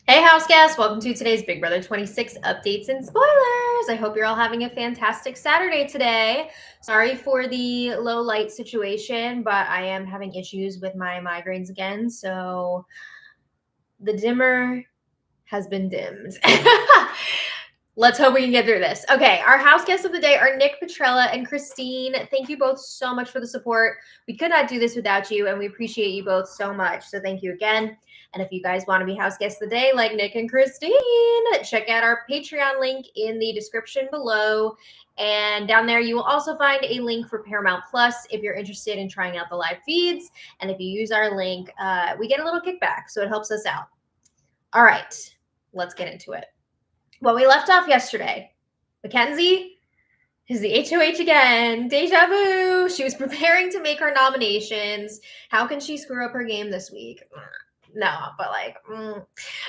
Hey, house guests! Welcome to today's Big Brother 26 updates and spoilers. I hope you're all having a fantastic Saturday today. Sorry for the low light situation, but I am having issues with my migraines again, so the dimmer has been dimmed. Let's hope we can get through this. Okay, our house guests of the day are Nick, Petrella, and Christine. Thank you both so much for the support. We could not do this without you, and we appreciate you both so much. So thank you again. And if you guys want to be house guests of the day like Nick and Christine, check out our Patreon link in the description below. And down there, you will also find a link for Paramount Plus if you're interested in trying out the live feeds. And if you use our link, we get a little kickback, so it helps us out. All right, let's get into it. Well, we left off yesterday. Makensy is the HOH again. Deja vu. She was preparing to make her nominations. How can she screw up her game this week? No, but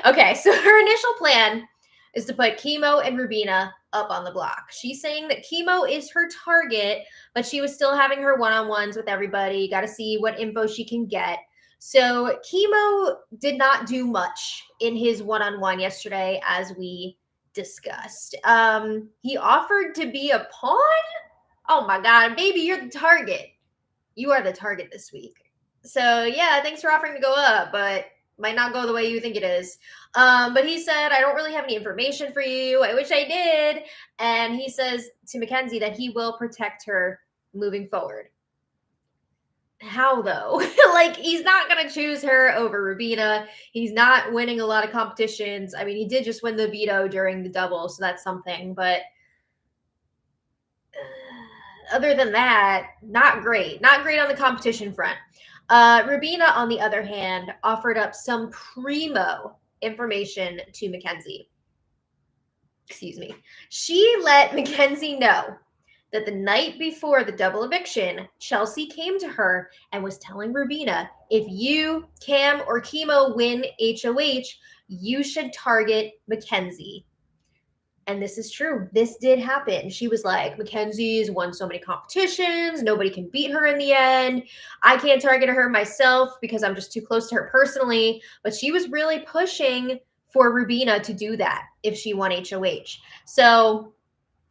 Okay, so her initial plan is to put Chemo and Rubina up on the block. She's saying that Chemo is her target, but she was still having her one-on-ones with everybody. Got to see what info she can get. So Chemo did not do much in his one-on-one yesterday, as we discussed. He offered to be a pawn. Oh my god, baby, you're the target. You are the target this week. So yeah, thanks for offering to go up, but might not go the way you think it is. But he said, I don't really have any information for you. I wish I did. And he says to Makensy that he will protect her moving forward. How though? Like, he's not going to choose her over Rubina. He's not winning a lot of competitions. I mean, he did just win the veto during the double, so that's something. But other than that, not great. Not great on the competition front. Rubina, on the other hand, offered up some primo information to Makensy. Excuse me. She let Makensy know that the night before the double eviction, Chelsea came to her and was telling Rubina, if you, Cam, or Chemo win HOH, you should target Makensy. And this is true. This did happen. She was like, Makensy's won so many competitions. Nobody can beat her in the end. I can't target her myself because I'm just too close to her personally. But she was really pushing for Rubina to do that if she won HOH. So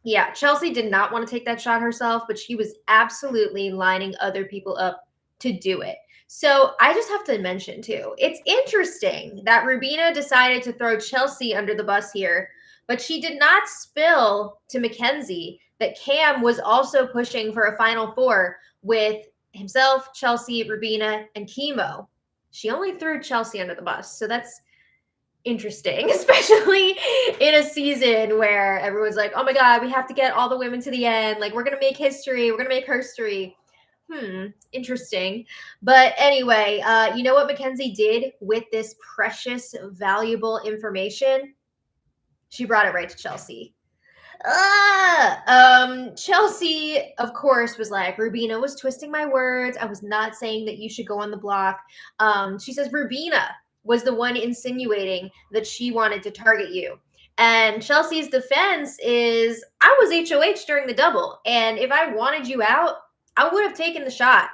yeah, Chelsea did not want to take that shot herself, but she was absolutely lining other people up to do it. So I just have to mention too, it's interesting that Rubina decided to throw Chelsea under the bus here, but she did not spill to Makensy that Cam was also pushing for a Final Four with himself, Chelsea, Rubina, and Chemo. She only threw Chelsea under the bus. So that's interesting, especially in a season where everyone's like, oh my god, we have to get all the women to the end, like we're gonna make history, we're gonna make herstory. Interesting. But anyway, you know what Makensy did with this precious, valuable information? She brought it right to Chelsea. Chelsea, of course, was like, Rubina was twisting my words. I was not saying that you should go on the block. She says Rubina was the one insinuating that she wanted to target you. And Chelsea's defense is, I was HOH during the double. And if I wanted you out, I would have taken the shot.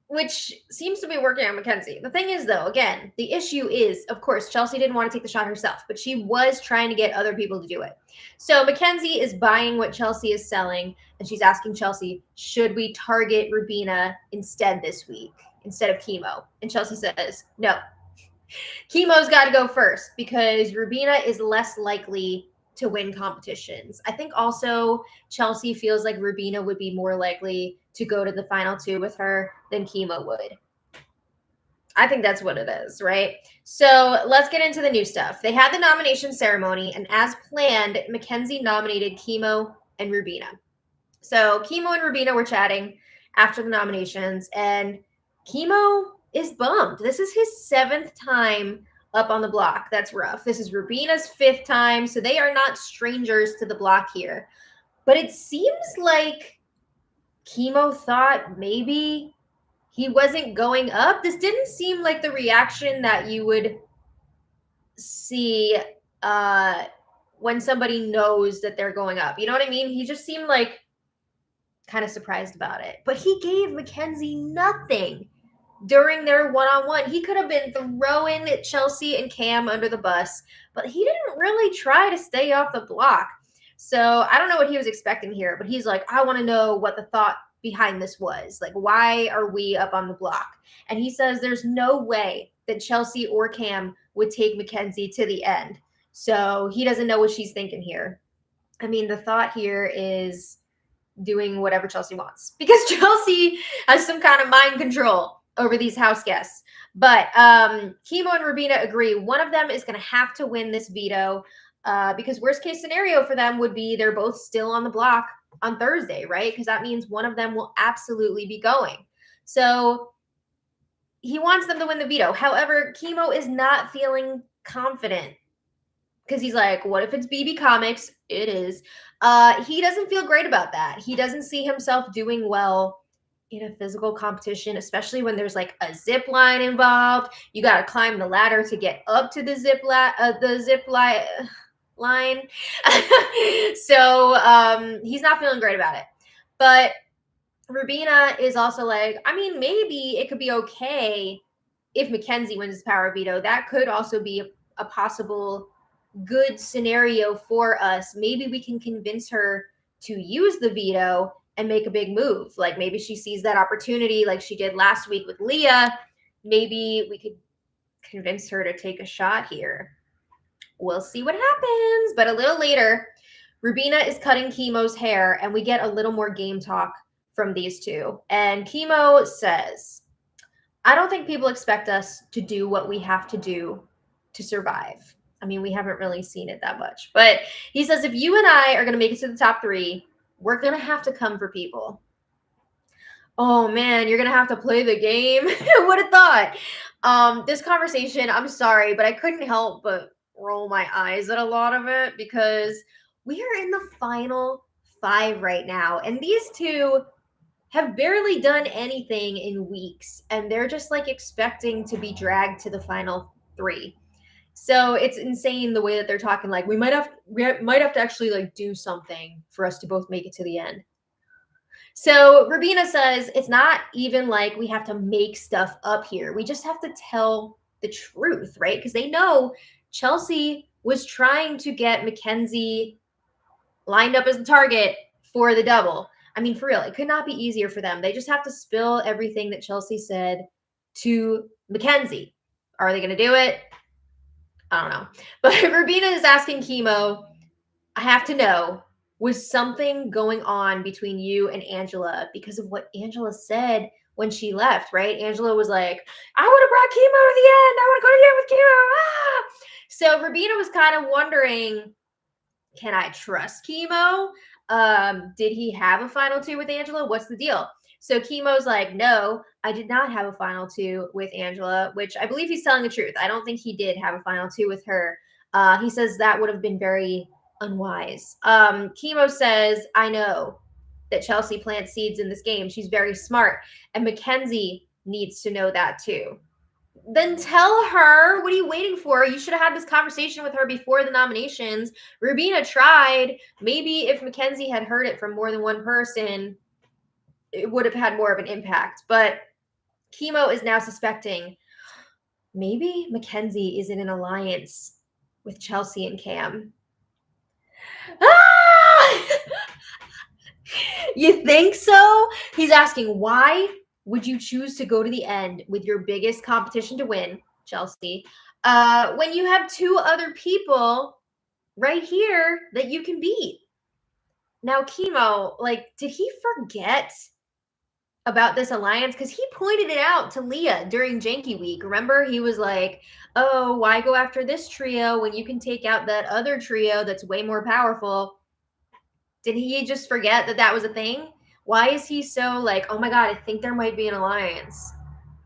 Which seems to be working on Makensy. The thing is, though, again, the issue is, of course, Chelsea didn't want to take the shot herself, but she was trying to get other people to do it. So Makensy is buying what Chelsea is selling, and she's asking Chelsea, should we target Rubina instead this week, instead of Chemo? And Chelsea says, no. Chemo's got to go first because Rubina is less likely to win competitions. I think also Chelsea feels like Rubina would be more likely to go to the final two with her than Chemo would. I think that's what it is, right? So let's get into the new stuff. They had the nomination ceremony, and as planned, Makensy nominated Chemo and Rubina. So Chemo and Rubina were chatting after the nominations, and Chemo is bummed. This is his 7th time up on the block. That's rough. This is Rubina's 5th time, so they are not strangers to the block here. But it seems like Chemo thought maybe he wasn't going up. This didn't seem like the reaction that you would see when somebody knows that they're going up. You know what I mean? He just seemed like kind of surprised about it. But he gave Makensy nothing. during their one-on-one. He could have been throwing Chelsea and Cam under the bus, but he didn't really try to stay off the block. So I don't know what he was expecting here, but he's like, I want to know what the thought behind this was. Like, why are we up on the block? And he says there's no way that Chelsea or Cam would take Makensy to the end. So he doesn't know what she's thinking here. I mean, the thought here is doing whatever Chelsea wants because Chelsea has some kind of mind control over these house guests. But Kimo and Rubina agree one of them is going to have to win this veto because worst case scenario for them would be they're both still on the block on Thursday, right? Because that means one of them will absolutely be going. So he wants them to win the veto. However, Kimo is not feeling confident because he's like, what if it's BB Comics? It is. He doesn't feel great about that. He doesn't see himself doing well in a physical competition, especially when there's like a zip line involved. You got to climb the ladder to get up to the zip line. So he's not feeling great about it. But Rubina is also like, I mean, maybe it could be okay if Makensy wins power veto. That could also be a possible good scenario for us. Maybe we can convince her to use the veto and make a big move. Like maybe she sees that opportunity like she did last week with Leah. Maybe we could convince her to take a shot here. We'll see what happens. But a little later, Rubina is cutting Kimo's hair and we get a little more game talk from these two. And Kimo says, I don't think people expect us to do what we have to do to survive. I mean, we haven't really seen it that much. But he says, if you and I are going to make it to the top 3, we're going to have to come for people. Oh, man, you're going to have to play the game. Who would have thought? This conversation, I'm sorry, but I couldn't help but roll my eyes at a lot of it because we are in the final 5 right now. And these two have barely done anything in weeks. And they're just like expecting to be dragged to the final 3. So it's insane the way that they're talking. Like we might have to actually like do something for us to both make it to the end. So Rubina says it's not even like we have to make stuff up here. We just have to tell the truth, right? Because they know Chelsea was trying to get Makensy lined up as the target for the double. I mean, for real, it could not be easier for them. They just have to spill everything that Chelsea said to Makensy. Are they going to do it? I don't know. But Rubina is asking Kimo, I have to know, was something going on between you and Angela because of what Angela said when she left, right? Angela was like, I would have brought Kimo to the end. I want to go to the end with Kimo. Ah! So Rubina was kind of wondering, can I trust Kimo? Did he have a final 2 with Angela? What's the deal? So Kimo's like, no, I did not have a final 2 with Angela, which I believe he's telling the truth. I don't think he did have a final 2 with her. He says that would have been very unwise. Kimo says, I know that Chelsea plants seeds in this game. She's very smart. And Makensy needs to know that too. Then tell her. What are you waiting for? You should have had this conversation with her before the nominations. Rubina tried. Maybe if Makensy had heard it from more than one person, it would have had more of an impact. But Kimo is now suspecting maybe Makensy is in an alliance with Chelsea and Cam. Ah! You think so? He's asking, why would you choose to go to the end with your biggest competition to win, Chelsea, when you have 2 other people right here that you can beat? Now, Kimo, like, did he forget about this alliance? Because he pointed it out to Leah during Janky Week. Remember, he was like, oh, why go after this trio when you can take out that other trio that's way more powerful? Did he just forget that that was a thing? Why is he so like, oh my God, I think there might be an alliance?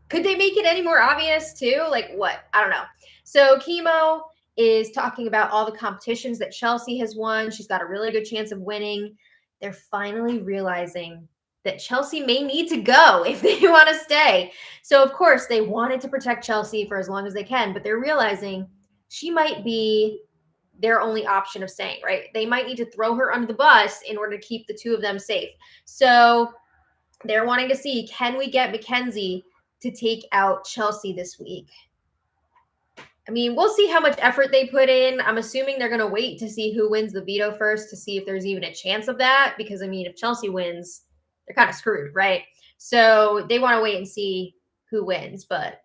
Could they make it any more obvious too? Like what? I don't know. So Kimo is talking about all the competitions that Chelsea has won. She's got a really good chance of winning. They're finally realizing that Chelsea may need to go if they want to stay. So of course they wanted to protect Chelsea for as long as they can, but they're realizing she might be their only option of staying, right? They might need to throw her under the bus in order to keep the 2 of them safe. So they're wanting to see, can we get Makensy to take out Chelsea this week. I mean, we'll see how much effort they put in. I'm assuming they're going to wait to see who wins the veto first to see if there's even a chance of that. Because, I mean, if Chelsea wins, they're kind of screwed, right? So they want to wait and see who wins, but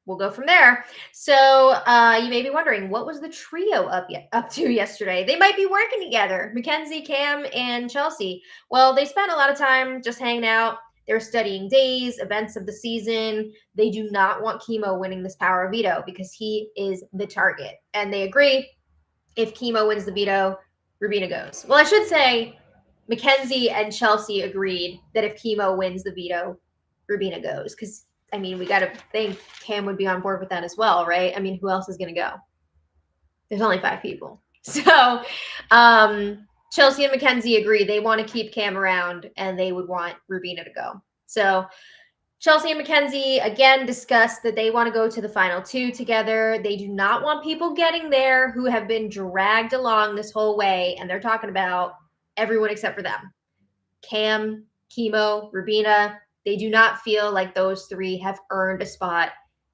we'll go from there. So you may be wondering, what was the trio up to yesterday? They might be working together, Makensy, Cam, and Chelsea. Well, they spent a lot of time just hanging out. They're studying days, events of the season. They do not want Chemo winning this power veto because he is the target. And they agree if Chemo wins the veto, Rubina goes. Well, I should say Makensy and Chelsea agreed that if Chemo wins the veto, Rubina goes. Because, I mean, we got to think Cam would be on board with that as well, right? I mean, who else is going to go? There's only 5 people. So Chelsea and Makensy agree they want to keep Cam around and they would want Rubina to go. So Chelsea and Makensy again discussed that they want to go to the final 2 together. They do not want people getting there who have been dragged along this whole way. And they're talking about everyone except for them. Cam, Chemo, Rubina. They do not feel like those 3 have earned a spot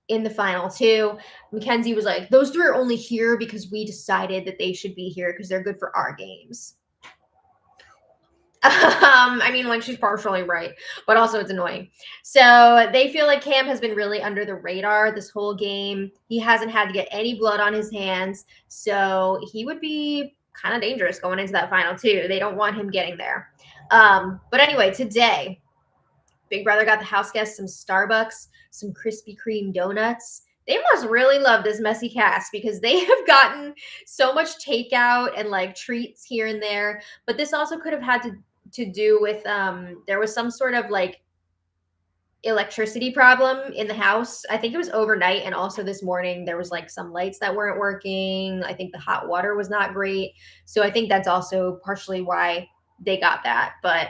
in the final 2. Makensy was like, those 3 are only here because we decided that they should be here because they're good for our games. I mean, like, she's partially right, but also it's annoying. So they feel like Cam has been really under the radar this whole game. He hasn't had to get any blood on his hands, so he would be kind of dangerous going into that final 2. They don't want him getting there. But anyway, today, Big Brother got the house guests some Starbucks, some Krispy Kreme donuts. They must really love this messy cast because they have gotten so much takeout and like treats here and there. But this also could have had to do with there was some sort of like electricity problem in the house. I think it was overnight, and also this morning there was like some lights that weren't working. I think the hot water was not great. So I think that's also partially why they got that. But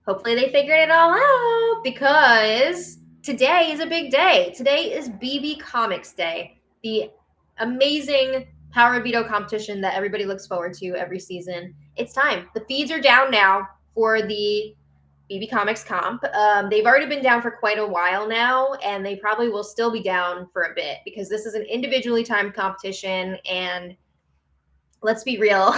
hopefully they figured it all out because today is a big day. Today is BB Comics Day, the amazing Power Veto competition that everybody looks forward to every season. It's time. The feeds are down now for the BB Comics comp. They've already been down for quite a while now, and they probably will still be down for a bit because this is an individually timed competition, and let's be real.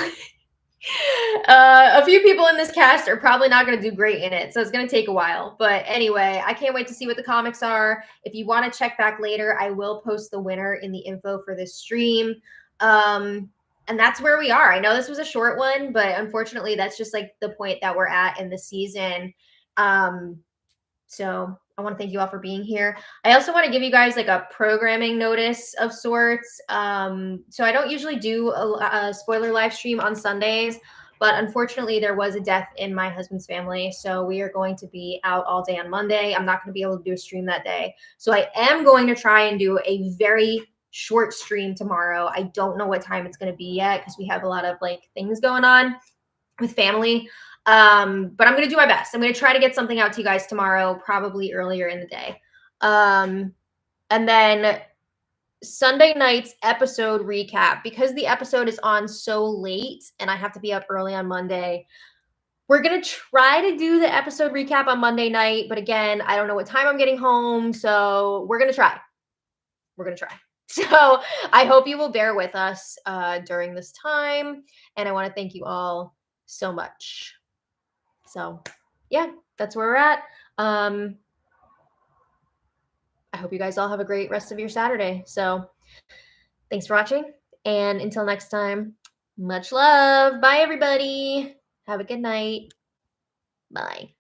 A few people in this cast are probably not going to do great in it, so it's going to take a while. But anyway, I can't wait to see what the comics are. If you want to check back later, I will post the winner in the info for this stream. And that's where we are. I know this was a short one, but unfortunately, that's just like the point that we're at in the season. So I want to thank you all for being here. I also want to give you guys like a programming notice of sorts. So I don't usually do a spoiler live stream on Sundays, but unfortunately there was a death in my husband's family. So we are going to be out all day on Monday. I'm not going to be able to do a stream that day. So I am going to try and do a very short stream tomorrow. I don't know what time it's going to be yet because we have a lot of like things going on with family. But I'm going to do my best. I'm going to try to get something out to you guys tomorrow, probably earlier in the day. And then Sunday night's episode recap, because the episode is on so late and I have to be up early on Monday. We're going to try to do the episode recap on Monday night. But again, I don't know what time I'm getting home. So we're going to try. We're going to try. So I hope you will bear with us during this time. And I want to thank you all so much. So yeah, that's where we're at. I hope you guys all have a great rest of your Saturday. So thanks for watching. And until next time, much love. Bye, everybody. Have a good night. Bye.